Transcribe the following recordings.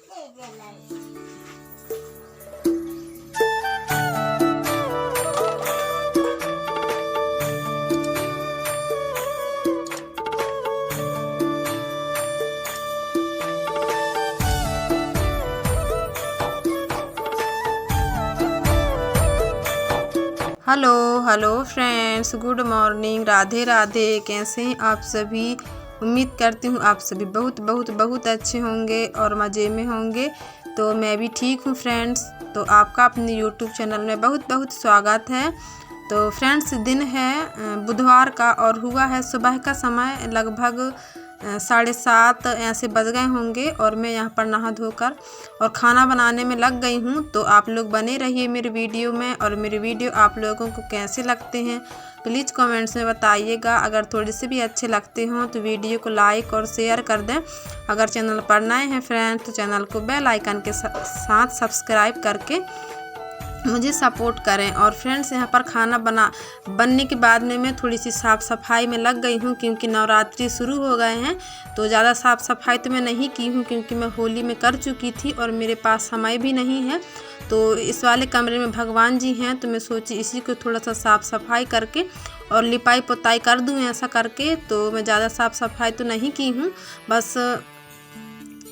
Hello hello friends, good morning, Radhe Radhe. कैसे हैं आप सभी? उम्मीद करती हूँ आप सभी बहुत बहुत बहुत अच्छे होंगे और मज़े में होंगे। तो मैं भी ठीक हूँ फ्रेंड्स। तो आपका अपने यूट्यूब चैनल में बहुत बहुत स्वागत है। तो फ्रेंड्स, दिन है बुधवार का और हुआ है सुबह का समय, लगभग 7:30 ऐसे बज गए होंगे और मैं यहाँ पर नहा धोकर और खाना बनाने में लग गई हूँ। तो आप लोग बने रहिए मेरे वीडियो में, और मेरे वीडियो आप लोगों को कैसे लगते हैं प्लीज़ कमेंट्स में बताइएगा। अगर थोड़े से भी अच्छे लगते हों तो वीडियो को लाइक और शेयर कर दें। अगर चैनल पर नए हैं फ्रेंड्स तो चैनल को बेल आइकन के साथ सब्सक्राइब करके मुझे सपोर्ट करें। और फ्रेंड्स, यहाँ पर खाना बनने के बाद में मैं थोड़ी सी साफ़ सफाई में लग गई हूँ, क्योंकि नवरात्रि शुरू हो गए हैं। तो ज़्यादा साफ़ सफाई तो मैं नहीं की हूँ, क्योंकि मैं होली में कर चुकी थी और मेरे पास समय भी नहीं है। तो इस वाले कमरे में भगवान जी हैं, तो मैं सोची इसी को थोड़ा सा साफ़ सफाई करके और लिपाई पोताई कर दूँ ऐसा करके। तो मैं ज़्यादा साफ़ सफाई तो नहीं की हूँ, बस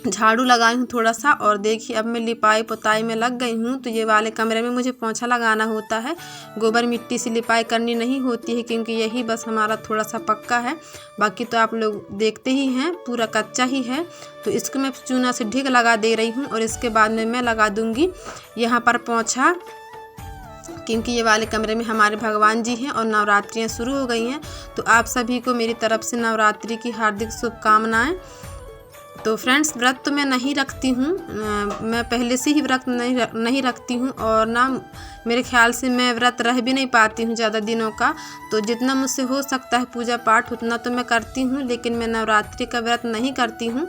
झाड़ू लगाई हूँ थोड़ा सा। और देखिए अब मैं लिपाई पोताई में लग गई हूँ। तो ये वाले कमरे में मुझे पोंछा लगाना होता है, गोबर मिट्टी से लिपाई करनी नहीं होती है, क्योंकि यही बस हमारा थोड़ा सा पक्का है। बाकी तो आप लोग देखते ही हैं पूरा कच्चा ही है। तो इसको मैं चूना से ढीग लगा दे रही हूँ और इसके बाद में मैं लगा दूँगी यहाँ पर पोंछा, क्योंकि ये वाले कमरे में हमारे भगवान जी हैं और नवरात्रियाँ शुरू हो गई हैं। तो आप सभी को मेरी तरफ से नवरात्रि की हार्दिक शुभकामनाएँ। तो फ्रेंड्स, व्रत तो मैं नहीं रखती हूँ, मैं पहले से ही व्रत नहीं रखती हूँ, और ना मेरे ख्याल से मैं व्रत रह भी नहीं पाती हूँ ज़्यादा दिनों का। तो जितना मुझसे हो सकता है पूजा पाठ उतना तो मैं करती हूँ, लेकिन मैं नवरात्रि का व्रत नहीं करती हूँ।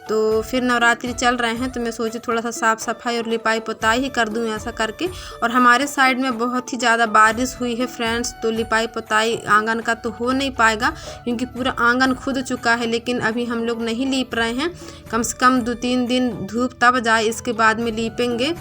तो फिर नवरात्रि चल रहे हैं तो मैं सोची थोड़ा सा साफ़ सफाई और लिपाई पोताई ही कर दूं ऐसा करके। और हमारे साइड में बहुत ही ज़्यादा बारिश हुई है फ्रेंड्स, तो लिपाई पोताई आंगन का तो हो नहीं पाएगा, क्योंकि पूरा आंगन खुद चुका है। लेकिन अभी हम लोग नहीं लीप रहे हैं, कम से कम 2-3 दिन धूप तब जाए इसके बाद में लीपेंगे।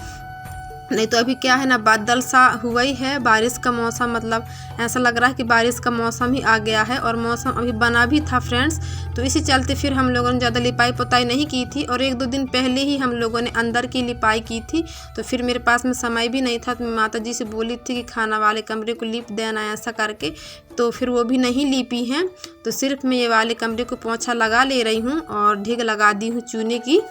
नहीं तो अभी क्या है ना, बादल सा हुआ ही है, बारिश का मौसम, मतलब ऐसा लग रहा है कि बारिश का मौसम ही आ गया है। और मौसम अभी बना भी था फ्रेंड्स, तो इसी चलते फिर हम लोगों ने ज़्यादा लिपाई पोताई नहीं की थी। और 1-2 दिन पहले ही हम लोगों ने अंदर की लिपाई की थी। तो फिर मेरे पास में समय भी नहीं था, तो मैं माता जी से बोली थी कि खाना वाले कमरे को लीप देना ऐसा करके। तो फिर वो भी नहीं लीपी हैं, तो सिर्फ मैं ये वाले कमरे को पोंछा लगा ले रही हूँ और ढीग लगा दी हूँ चूने की।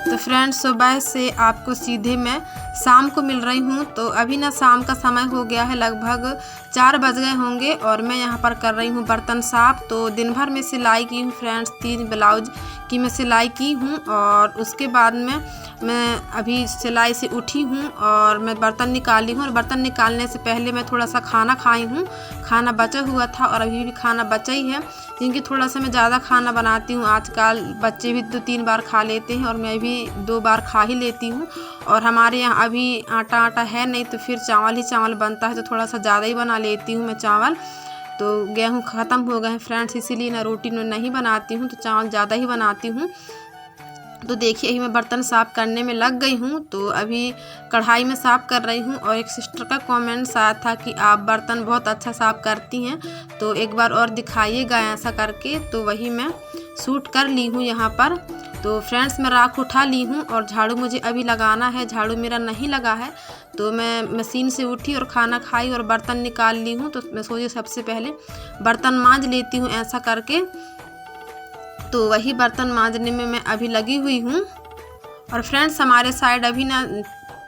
तो फ्रेंड्स, सुबह से आपको सीधे मैं शाम को मिल रही हूँ। तो अभी ना शाम का समय हो गया है, लगभग 4 बज गए होंगे और मैं यहाँ पर कर रही हूँ बर्तन साफ़। तो दिन भर में सिलाई की हूँ फ्रेंड्स, 3 ब्लाउज की मैं सिलाई की हूँ। और उसके बाद में मैं अभी सिलाई से उठी हूँ और मैं बर्तन निकाली हूँ। और बर्तन निकालने से पहले मैं थोड़ा सा खाना खाई हूँ, खाना बचा हुआ था और अभी भी खाना बचा ही है, क्योंकि थोड़ा सा मैं ज़्यादा खाना बनाती हूँ आजकल। बच्चे भी 2-3 बार खा लेते हैं और मैं भी 2 बार खा ही लेती हूँ। और हमारे यहाँ अभी आटा है नहीं, तो फिर चावल ही चावल बनता है, तो थोड़ा सा ज़्यादा ही बना लेती हूँ मैं चावल। तो गेहूँ ख़त्म हो गए हैं फ्रेंड्स, इसीलिए ना रोटी नहीं बनाती हूँ, तो चावल ज़्यादा ही बनाती हूँ। तो देखिए अभी मैं बर्तन साफ़ करने में लग गई हूँ। तो अभी कढ़ाई में साफ़ कर रही हूँ। और एक सिस्टर का कमेंट्स आया था कि आप बर्तन बहुत अच्छा साफ़ करती हैं, तो एक बार और दिखाइएगा ऐसा करके। तो वही मैं शूट कर ली हूँ यहाँ पर। तो फ्रेंड्स, मैं राख उठा ली हूँ और झाड़ू मुझे अभी लगाना है, झाड़ू मेरा नहीं लगा है। तो मैं मशीन से उठी और खाना खाई और बर्तन निकाल ली हूँ। तो मैं सोची सबसे पहले बर्तन मांज लेती हूँ ऐसा करके। तो वही बर्तन मांजने में मैं अभी लगी हुई हूँ। और फ्रेंड्स, हमारे साइड अभी ना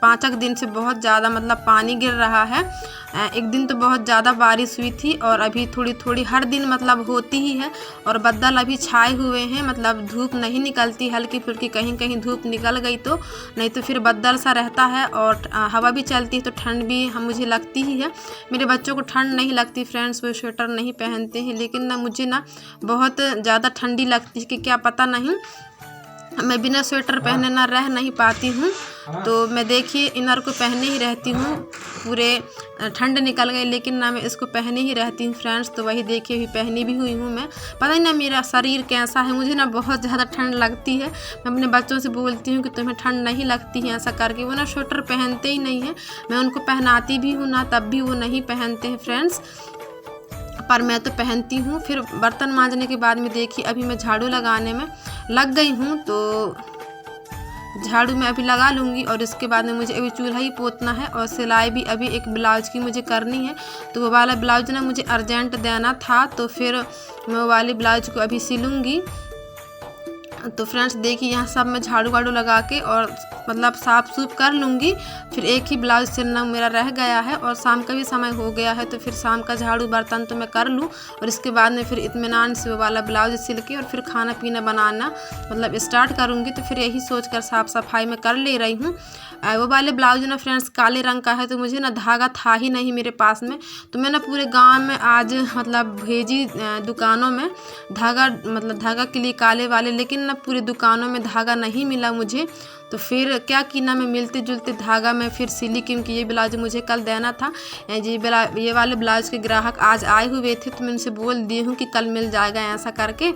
5 दिन से बहुत ज़्यादा मतलब पानी गिर रहा है। एक दिन तो बहुत ज़्यादा बारिश हुई थी और अभी थोड़ी थोड़ी हर दिन मतलब होती ही है। और बादल अभी छाए हुए हैं, मतलब धूप नहीं निकलती, हल्की फुल्की कहीं कहीं धूप निकल गई तो, नहीं तो फिर बादल सा रहता है। और हवा भी चलती है तो ठंड भी मुझे लगती ही है। मेरे बच्चों को ठंड नहीं लगती फ्रेंड्स, वो स्वेटर नहीं पहनते हैं, लेकिन ना मुझे ना बहुत ज़्यादा ठंडी लगती है कि क्या पता नहीं। मैं बिना स्वेटर पहने ना रह नहीं पाती हूँ, तो मैं देखिए इनर को पहने ही रहती हूँ। पूरे ठंड निकल गई लेकिन ना मैं इसको पहने ही रहती हूँ फ्रेंड्स। तो वही देखिए अभी पहनी भी हुई हूँ मैं। पता नहीं ना मेरा शरीर कैसा है, मुझे ना बहुत ज़्यादा ठंड लगती है। मैं अपने बच्चों से बोलती हूँ कि तुम्हें ठंड नहीं लगती है ऐसा करके, वो ना स्वेटर पहनते ही नहीं है। मैं उनको पहनाती भी हूँ ना तब भी वो नहीं पहनते हैं फ्रेंड्स, पर मैं तो पहनती हूँ। फिर बर्तन मांजने के बाद में देखिए अभी मैं झाड़ू लगाने में लग गई हूँ, तो झाड़ू मैं अभी लगा लूँगी और इसके बाद में मुझे अभी चूल्हा ही पोतना है और सिलाई भी अभी एक ब्लाउज की मुझे करनी है। तो वो वाला ब्लाउज ना मुझे अर्जेंट देना था, तो फिर मैं वो वाले ब्लाउज को अभी सिलूँगी। तो फ्रेंड्स देखिए यहाँ सब मैं झाड़ू वाड़ू लगा के और मतलब साफ़ सूफ कर लूँगी। फिर एक ही ब्लाउज सिलना मेरा रह गया है और शाम का भी समय हो गया है, तो फिर शाम का झाड़ू बर्तन तो मैं कर लूँ और इसके बाद में फिर इत्मीनान से वो वाला ब्लाउज सिल के और फिर खाना पीना बनाना मतलब स्टार्ट करूँगी। तो फिर यही सोच कर साफ़ सफाई में कर ले रही हूँ। वो वाले ब्लाउज ना फ्रेंड्स काले रंग का है, तो मुझे ना धागा था ही नहीं मेरे पास में, तो मैं ना पूरे गांव में आज मतलब भेजी दुकानों में धागा, मतलब धागा के लिए काले वाले, लेकिन ना पूरी दुकानों में धागा नहीं मिला मुझे। तो फिर क्या कि ना मैं मिलते जुलते धागा में फिर सिली, क्योंकि ये ब्लाउज मुझे कल देना था। ये वाले ब्लाउज के ग्राहक आज आए हुए थे, तो मैं उनसे बोल दी हूँ कि कल मिल जाएगा ऐसा करके।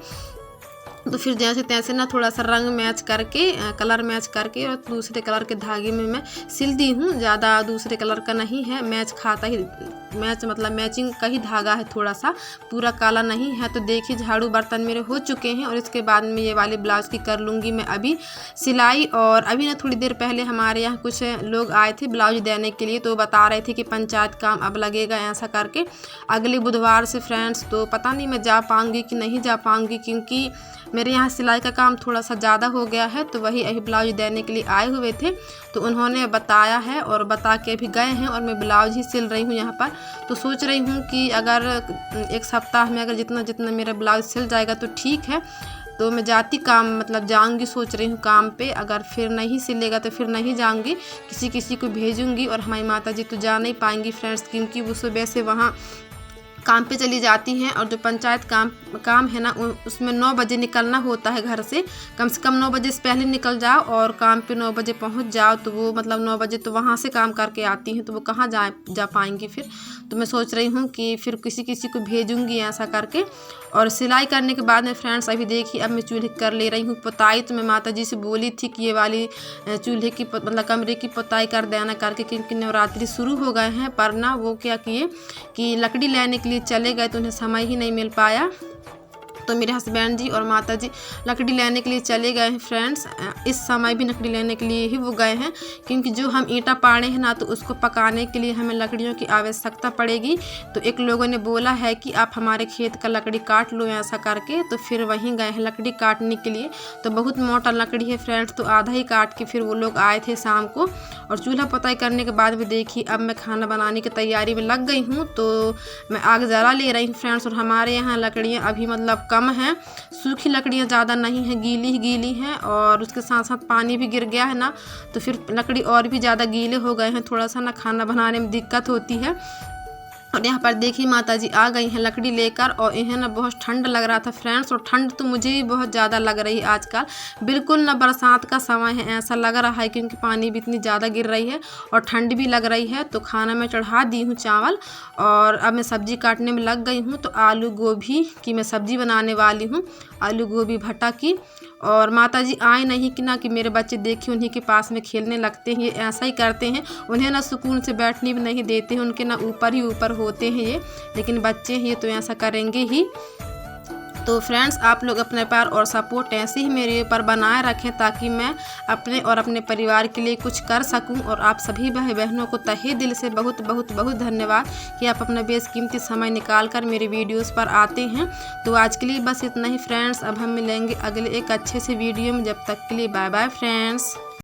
तो फिर जैसे तैसे ना थोड़ा सा रंग मैच करके कलर मैच करके और दूसरे कलर के धागे में मैं सिल दी हूँ। ज़्यादा दूसरे कलर का नहीं है, मैच खाता ही मैच मतलब मैचिंग का ही धागा है, थोड़ा सा पूरा काला नहीं है। तो देखिए झाड़ू बर्तन मेरे हो चुके हैं और इसके बाद में ये वाले ब्लाउज़ की कर लूँगी मैं अभी सिलाई। और अभी ना थोड़ी देर पहले हमारे यहाँ कुछ लोग आए थे ब्लाउज देने के लिए, तो बता रहे थे कि पंचायत काम अब लगेगा ऐसा करके अगले बुधवार से फ्रेंड्स। तो पता नहीं मैं जा पाऊँगी कि नहीं जा पाऊँगी, क्योंकि मेरे यहाँ सिलाई का काम थोड़ा सा ज़्यादा हो गया है। तो वही अभी ब्लाउज देने के लिए आए हुए थे, तो उन्होंने बताया है और बता के अभी गए हैं और मैं ब्लाउज ही सिल रही हूँ यहाँ पर। तो सोच रही हूँ कि अगर एक सप्ताह में अगर जितना जितना मेरा ब्लाउज सिल जाएगा तो ठीक है, तो मैं जाती काम मतलब जाऊंगी, सोच रही हूँ काम पे। अगर फिर नहीं सिलेगा तो फिर नहीं जाऊंगी, किसी को भेजूंगी। और हमारी माता जी तो जा नहीं पाएंगी फ्रेंड्स, क्योंकि वो सुबह से वहाँ काम पे चली जाती हैं और जो पंचायत काम है ना उसमें 9 बजे निकलना होता है घर से। कम 9 बजे से पहले निकल जाओ और काम पे 9 बजे पहुंच जाओ, तो वो मतलब 9 बजे तो वहाँ से काम करके आती हैं, तो वो कहाँ जा पाएंगी फिर। तो मैं सोच रही हूँ कि फिर किसी को भेजूँगी ऐसा करके। और सिलाई करने के बाद में फ्रेंड्स अभी देखिए अब मैं चूल्हे कर ले रही हूँ पुताई। तो मैं माता जी से बोली थी कि ये वाली चूल्हे की मतलब कमरे की पुताई कर देना करके, क्योंकि नवरात्रि शुरू हो गए हैं। पर ना वो क्या किए कि लकड़ी लेने के लिए चले गए, तो उन्हें समय ही नहीं मिल पाया। तो मेरे हस्बैंड जी और माता जी लकड़ी लेने के लिए चले गए हैं फ्रेंड्स। इस समय भी लकड़ी लेने के लिए ही वो गए हैं, क्योंकि जो हम ईंटा पाड़े हैं ना तो उसको पकाने के लिए हमें लकड़ियों की आवश्यकता पड़ेगी। तो एक लोगों ने बोला है कि आप हमारे खेत का लकड़ी काट लो ऐसा करके, तो फिर वहीं गए हैं लकड़ी काटने के लिए। तो बहुत मोटा लकड़ी है फ्रेंड्स, तो आधा ही काट के फिर वो लोग आए थे शाम को। और चूल्हा पुताई करने के बाद भी देखिए अब मैं खाना बनाने की तैयारी में लग गई हूँ। तो मैं आग जला ले रही हूँ फ्रेंड्स। और हमारे यहाँ लकड़ियाँ अभी मतलब कम हैं, सूखी लकड़ियाँ ज़्यादा नहीं हैं, गीली ही गीली हैं। और उसके साथ साथ पानी भी गिर गया है ना, तो फिर लकड़ी और भी ज़्यादा गीले हो गए हैं, थोड़ा सा ना खाना बनाने में दिक्कत होती है। और यहाँ पर देखिए माता जी आ गई हैं लकड़ी लेकर, और इन्हें ना बहुत ठंड लग रहा था फ्रेंड्स। और ठंड तो मुझे भी बहुत ज़्यादा लग रही है आजकल, बिल्कुल ना बरसात का समय है ऐसा लग रहा है, क्योंकि पानी भी इतनी ज़्यादा गिर रही है और ठंड भी लग रही है। तो खाना मैं चढ़ा दी हूँ चावल, और अब मैं सब्ज़ी काटने में लग गई हूँ। तो आलू गोभी की मैं सब्ज़ी बनाने वाली हूँ, आलू गोभी भटा की। और माता जी आए नहीं कि ना कि मेरे बच्चे देखिए उन्हीं के पास में खेलने लगते हैं, ये ऐसा ही करते हैं, उन्हें ना सुकून से बैठने भी नहीं देते हैं, उनके ना ऊपर ही ऊपर होते हैं ये। लेकिन बच्चे हैं ये तो ऐसा करेंगे ही। तो फ्रेंड्स आप लोग अपने प्यार और सपोर्ट ऐसे ही मेरे ऊपर बनाए रखें, ताकि मैं अपने और अपने परिवार के लिए कुछ कर सकूं। और आप सभी भाई बहनों को तहे दिल से बहुत बहुत बहुत धन्यवाद कि आप अपना बेशकीमती समय निकाल कर मेरे वीडियोस पर आते हैं। तो आज के लिए बस इतना ही फ्रेंड्स, अब हम मिलेंगे अगले एक अच्छे से वीडियो में। जब तक के लिए बाय बाय फ्रेंड्स।